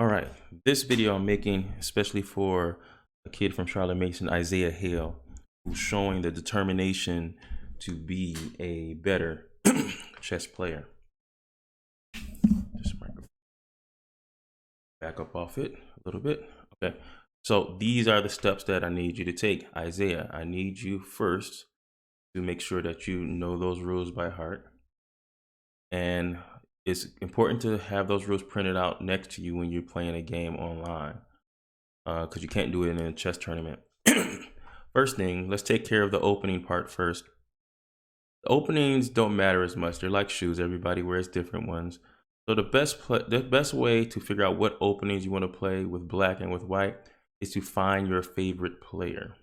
All right, this video I'm making especially for a kid from Charlotte Mason, Isaiah Hale, who's showing the determination to be a better chess player. Just back up off it a little bit. Okay, so these are the steps that I need you to take. Isaiah, I need you first to make sure that you know those rules by heart. And it's important to have those rules printed out next to you when you're playing a game online, because you can't do it in a chess tournament. First thing, let's take care of the opening part first. The openings don't matter as much. They're like shoes. Everybody wears different ones. So the best way to figure out what openings you want to play with black and with white is to find your favorite player.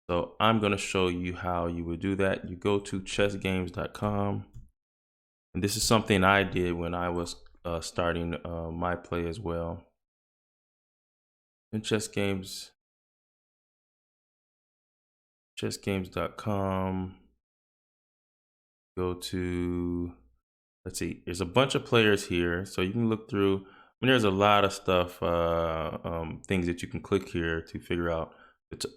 So I'm going to show you how you would do that. You go to chessgames.com. And this is something I did when I was starting my play as well. In chessgames.com, go to, let's see, there's a bunch of players here. So you can look through. I mean, there's a lot of stuff, things that you can click here to figure out,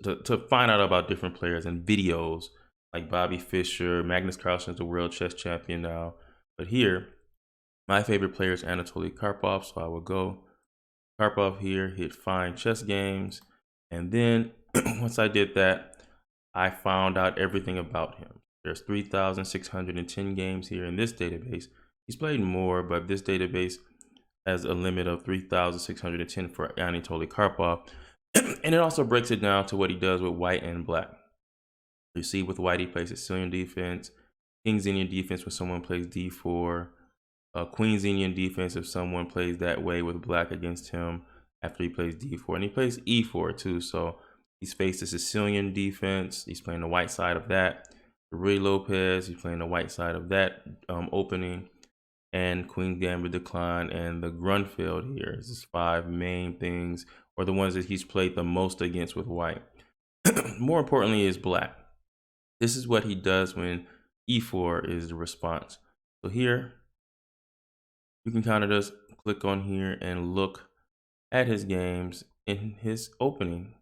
to find out about different players, and videos like Bobby Fischer. Magnus Carlsen is the world chess champion now. But here, my favorite player is Anatoly Karpov. So I will go Karpov here, hit find chess games. And then once I did that, I found out everything about him. There's 3,610 games here in this database. He's played more, but this database has a limit of 3,610 for Anatoly Karpov. And it also breaks it down to what he does with white and black. You see with white, he plays Sicilian defense, King's Indian defense when someone plays d4, Queen's Indian defense if someone plays that way with black against him after he plays d4. And he plays e4 too, so he's faced the Sicilian defense. He's playing the white side of that. Ruy Lopez, he's playing the white side of that opening. And Queen Gambit decline, and the Grunfeld here is his 5 main things, or the ones that he's played the most against with white. More importantly is black. This is what he does when e4 is the response. So here, you can kind of just click on here and look at his games in his opening.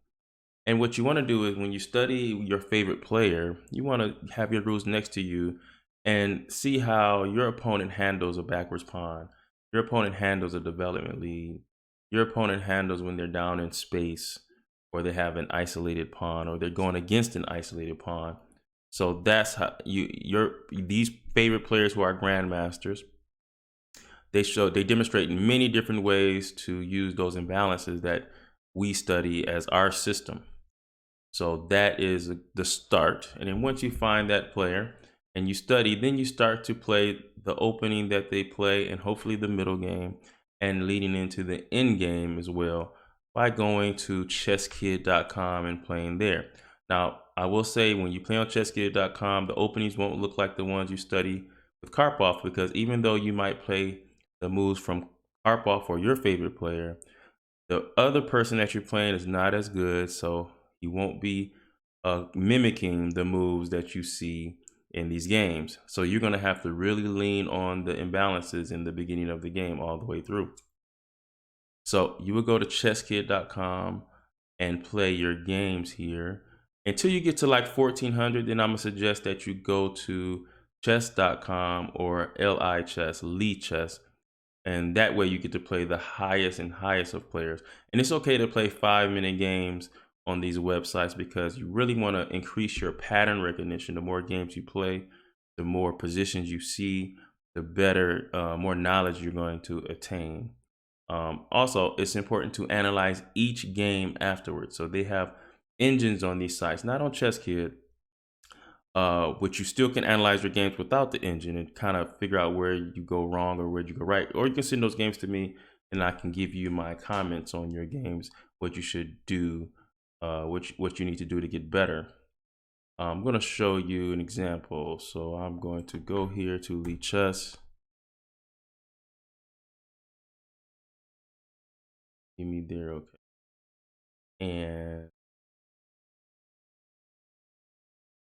And what you want to do is when you study your favorite player, you want to have your rules next to you and see how your opponent handles a backwards pawn. Your opponent handles a development lead. Your opponent handles when they're down in space, or they have an isolated pawn, or they're going against an isolated pawn. So that's how these favorite players who are grandmasters, they demonstrate in many different ways to use those imbalances that we study as our system. So that is the start. And then once you find that player and you study, then you start to play the opening that they play, and hopefully the middle game, and leading into the end game as well, by going to chesskid.com and playing there. Now, I will say when you play on chesskid.com, the openings won't look like the ones you study with Karpov, because even though you might play the moves from Karpov or your favorite player, the other person that you're playing is not as good, so you won't be mimicking the moves that you see in these games. So you're going to have to really lean on the imbalances in the beginning of the game all the way through. So you would go to chesskid.com and play your games here until you get to like 1400. Then I'm gonna suggest that you go to chess.com or LI Lee Chess, and that way you get to play the highest and highest of players. And it's okay to play 5-minute games on these websites, because you really want to increase your pattern recognition. The more games you play, the more positions you see, the better, more knowledge you're going to attain. Also, it's important to analyze each game afterwards. So they have engines on these sites, not on ChessKid, which you still can analyze your games without the engine and kind of figure out where you go wrong or where you go right. Or you can send those games to me and I can give you my comments on your games, what you should do, what you need to do to get better. I'm going to show you an example. So I'm going to go here to Lee Chess. Give me there, okay. And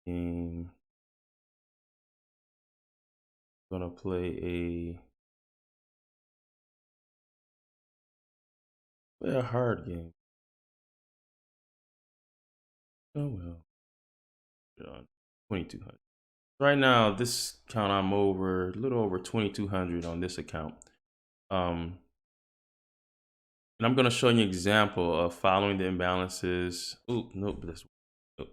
game. Gonna play Play a hard game. Oh well. Put it on 2200. Right now, this count I'm over a little over 2200 on this account. And I'm going to show you an example of following the imbalances. Oh, nope, this. Oh.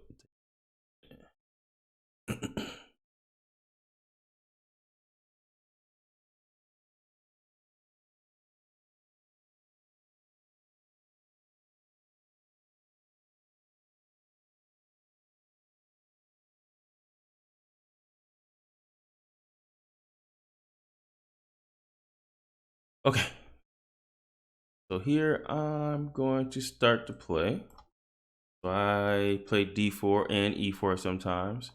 Okay, so here I'm going to start to play. So I play d4 and e4 sometimes.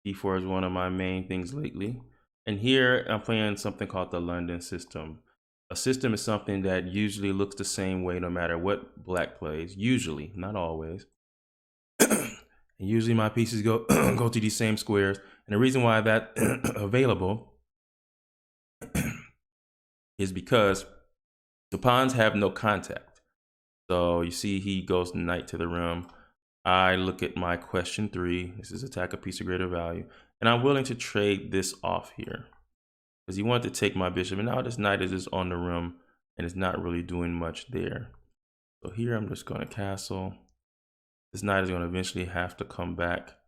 d4 is one of my main things lately. And here I'm playing something called the London system. A system is something that usually looks the same way no matter what black plays. Usually, not always. And usually my pieces go go to these same squares. And the reason why that's available is because the pawns have no contact. So you see he goes knight to the rim. I look at my question 3. This is attack a piece of greater value. And I'm willing to trade this off here. Because he wanted to take my bishop. And now this knight is just on the rim. And it's not really doing much there. So here I'm just going to castle. This knight is going to eventually have to come back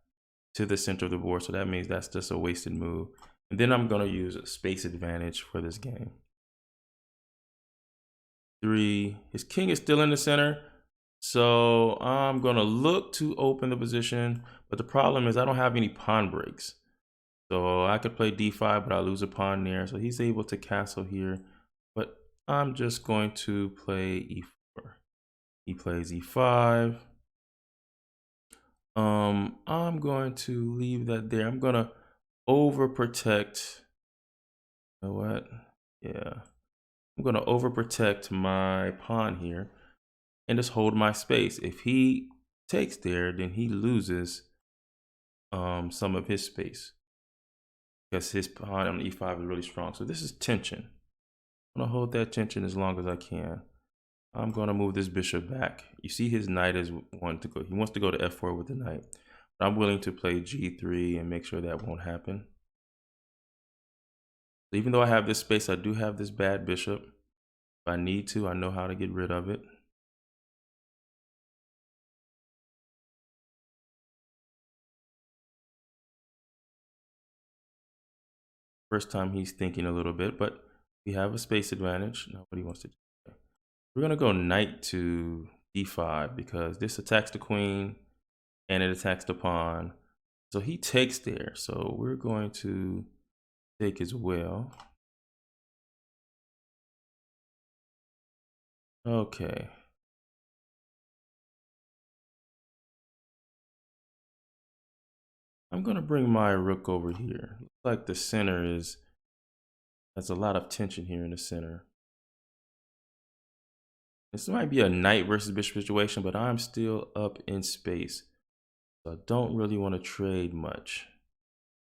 to the center of the board. So that means that's just a wasted move. And then I'm going to use a space advantage for this game. 3. His king is still in the center. So I'm going to look to open the position. But the problem is I don't have any pawn breaks. So I could play d5, but I lose a pawn there. So he's able to castle here. But I'm just going to play e4. He plays e5. I'm going to leave that there. I'm going to overprotect. You know what? Yeah. I'm going to overprotect my pawn here and just hold my space. If he takes there, then he loses some of his space because his pawn on e5 is really strong. So this is tension. I'm going to hold that tension as long as I can. I'm going to move this bishop back. You see his knight is wanting to go. He wants to go to f4 with the knight. But I'm willing to play g3 and make sure that won't happen. Even though I have this space, I do have this bad bishop. If I need to, I know how to get rid of it. First time he's thinking a little bit, but we have a space advantage. Nobody wants to do that. We're going to go knight to d5 because this attacks the queen and it attacks the pawn. So he takes there. So we're going to take as well. Okay. I'm going to bring my rook over here. Looks like the center has a lot of tension here in the center. This might be a knight versus bishop situation, but I'm still up in space. So I don't really want to trade much.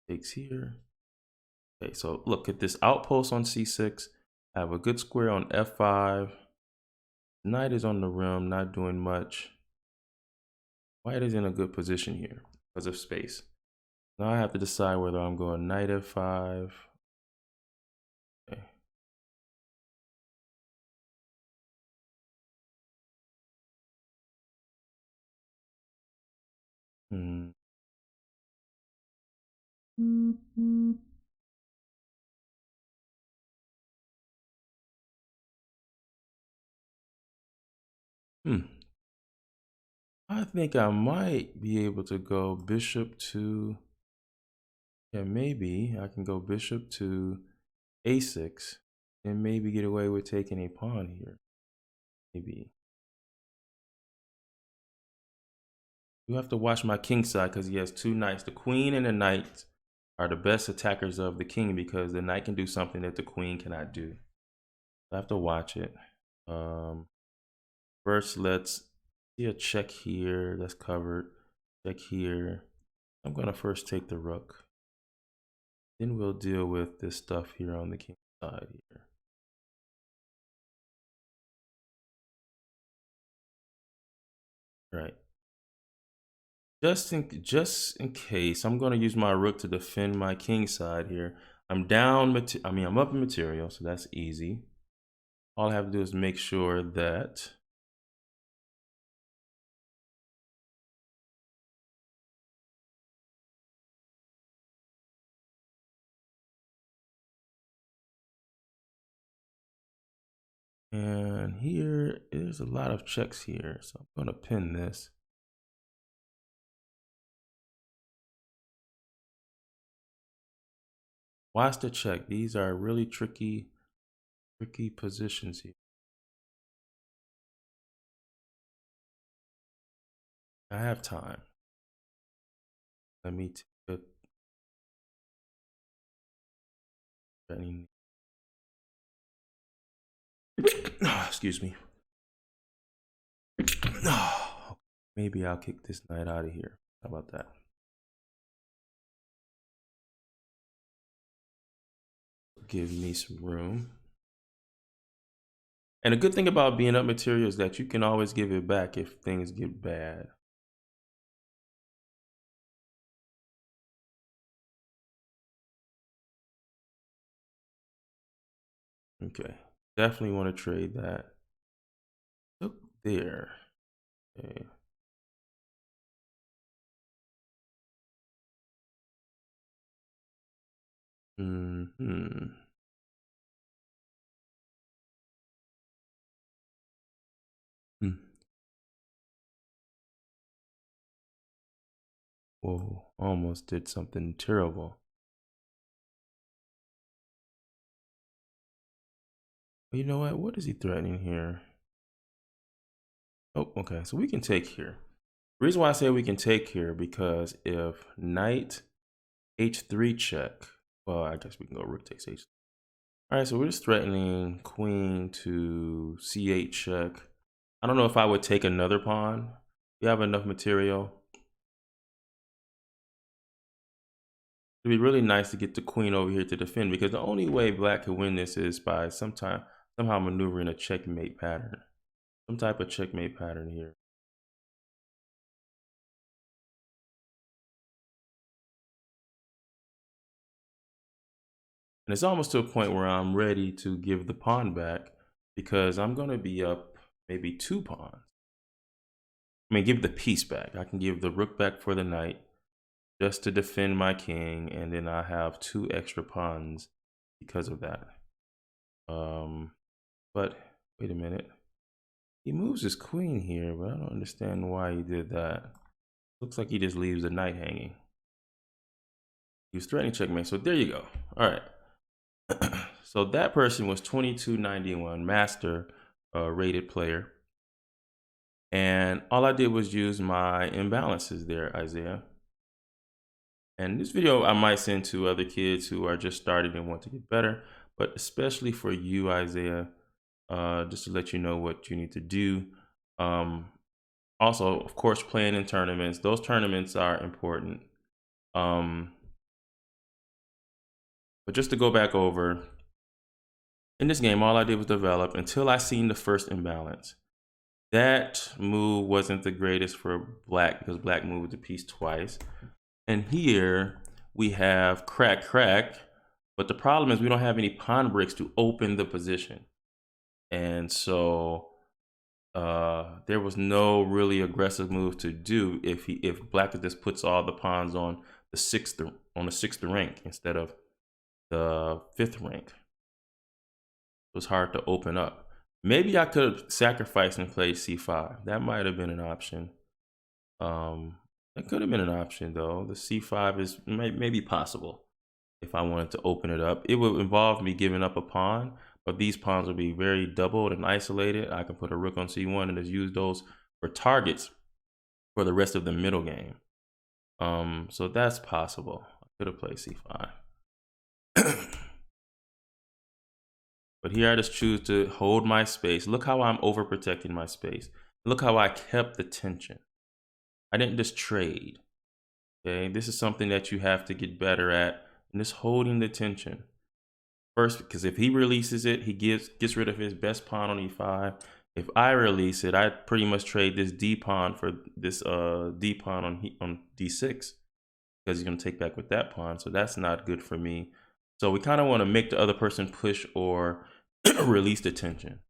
Takes here. Okay, so look at this outpost on c6. I have a good square on f5. Knight is on the rim, not doing much. White is in a good position here because of space. Now I have to decide whether I'm going knight f5. Okay. Hmm. Hmm. I think I might be able to go bishop to, yeah, maybe I can go bishop to a6 and maybe get away with taking a pawn here. Maybe. You have to watch my king side because he has 2 knights. The queen and the knight are the best attackers of the king because the knight can do something that the queen cannot do. I have to watch it. First, let's see a check here. That's covered. Check here. I'm going to first take the rook. Then we'll deal with this stuff here on the king side here. Right. Just in case, I'm going to use my rook to defend my king side here. I'm down, I'm up in material, so that's easy. All I have to do is make sure that and here is a lot of checks here, so I'm going to pin this. Watch the check. These are really tricky positions here. I have time. Let me take excuse me. Maybe I'll kick this knight out of here. How about that? Give me some room. And a good thing about being up material is that you can always give it back if things get bad. Okay, definitely want to trade that. Look there. Okay. Hmm. Whoa, almost did something terrible. But you know what? What is he threatening here? Oh, okay. So we can take here. The reason why I say we can take here, because if knight h3 check, well, I guess we can go rook takes h3. All right, so we're just threatening queen to c8 check. I don't know if I would take another pawn. We have enough material. It'd be really nice to get the queen over here to defend, because the only way black can win this is by somehow maneuvering a checkmate pattern. Some type of checkmate pattern here. And it's almost to a point where I'm ready to give the pawn back, because I'm going to be up maybe 2 pawns. I mean, give the piece back. I can give the rook back for the knight just to defend my king, and then I have 2 extra pawns because of that. But wait a minute. He moves his queen here, but I don't understand why he did that. Looks like he just leaves the knight hanging. He was threatening checkmate. So there you go. All right. So that person was 2291, master rated player. And all I did was use my imbalances there, Isaiah. And this video I might send to other kids who are just starting and want to get better, but especially for you, Isaiah, just to let you know what you need to do. Also, of course, playing in tournaments. Those tournaments are important. But just to go back over, in this game, all I did was develop until I seen the first imbalance. That move wasn't the greatest for black, because black moved the piece twice. And here we have crack, crack. But the problem is we don't have any pawn bricks to open the position. And so there was no really aggressive move to do if black just puts all the pawns on the sixth rank instead of the 5th rank. It was hard to open up. Maybe I could have sacrificed and played c5. That might have been an option. That could have been an option though. The c5 is maybe possible if I wanted to open it up. It would involve me giving up a pawn, but these pawns will be very doubled and isolated. I can put a rook on c1 and just use those for targets for the rest of the middle game. So that's possible. I could have played c5. But here I just choose to hold my space. Look how I'm overprotecting my space. Look how I kept the tension. I didn't just trade. Okay, this is something that you have to get better at, and just holding the tension. First, because if he releases it, he gets rid of his best pawn on e5. If I release it, I pretty much trade this D pawn for this D pawn on D6 because he's going to take back with that pawn. So that's not good for me. So we kind of want to make the other person push or release the tension.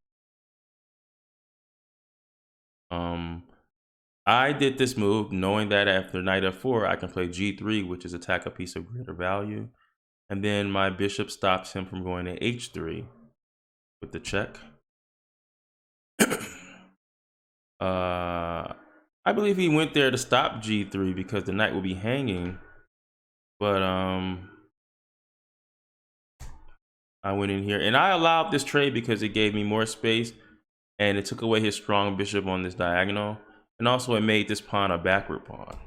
I did this move knowing that after knight f4, I can play g3, which is attack a piece of greater value. And then my bishop stops him from going to h3 with the check. I believe he went there to stop g3 because the knight will be hanging. But I went in here and I allowed this trade because it gave me more space and it took away his strong bishop on this diagonal. And also it made this pawn a backward pawn.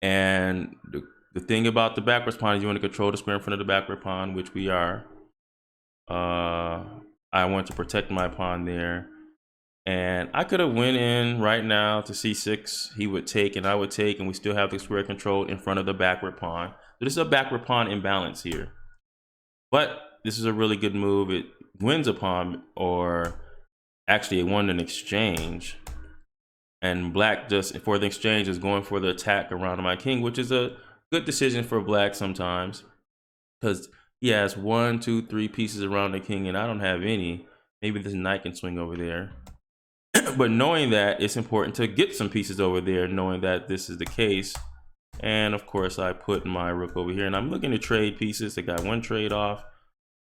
And the thing about the backwards pawn is you want to control the square in front of the backward pawn, which we are. I want to protect my pawn there. And I could have went in right now to c6. He would take and I would take, and we still have the square control in front of the backward pawn. So this is a backward pawn imbalance here. But this is a really good move. It wins a pawn, or actually it won an exchange. And black just for the exchange is going for the attack around my king, which is a good decision for black sometimes because he has 1, 2, 3 pieces around the king and I don't have any. Maybe this knight can swing over there. But knowing that, it's important to get some pieces over there, knowing that this is the case. And of course I put my rook over here and I'm looking to trade pieces. I got one trade off.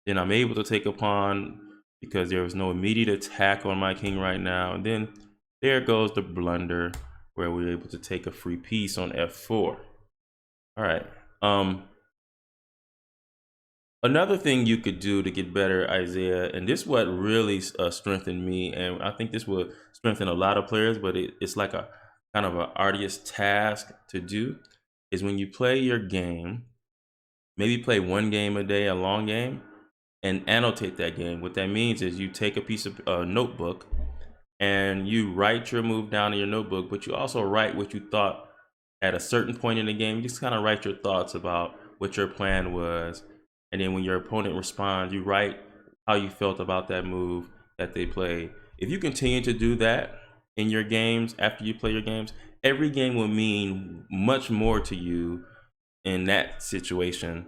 Then I'm able to take a pawn because there was no immediate attack on my king right now. And then there goes the blunder where we're able to take a free piece on f4. All right. Another thing you could do to get better, Isaiah, and this is what really strengthened me, and I think this will strengthen a lot of players, but it's like a kind of an arduous task to do, is when you play your game, maybe play one game a day, a long game, and annotate that game. What that means is you take a piece of notebook and you write your move down in your notebook, but you also write what you thought at a certain point in the game. You just kind of write your thoughts about what your plan was. And then when your opponent responds, you write how you felt about that move that they played. If you continue to do that in your games, after you play your games, every game will mean much more to you in that situation.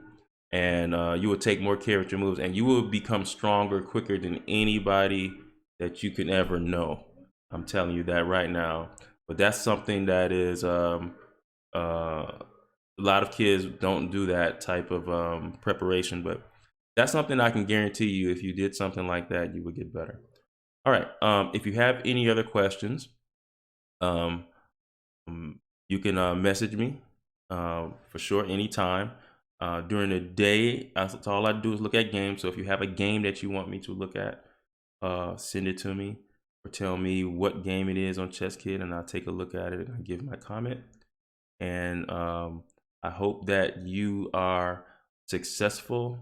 And you will take more care of your moves and you will become stronger quicker than anybody that you can ever know. I'm telling you that right now. But that's something that is a lot of kids don't do that type of preparation, but that's something I can guarantee you. If you did something like that, you would get better. All right. If you have any other questions, you can message me for sure anytime. During the day, that's all I do is look at games. So if you have a game that you want me to look at, send it to me or tell me what game it is on Chess Kid, and I'll take a look at it and give my comment. And I hope that you are successful.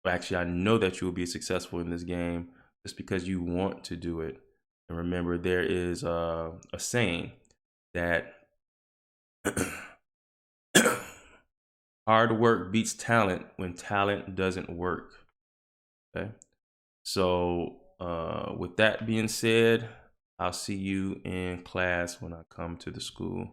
Actually, I know that you will be successful in this game just because you want to do it. And remember, there is a saying that hard work beats talent when talent doesn't work. Okay. So with that being said, I'll see you in class when I come to the school.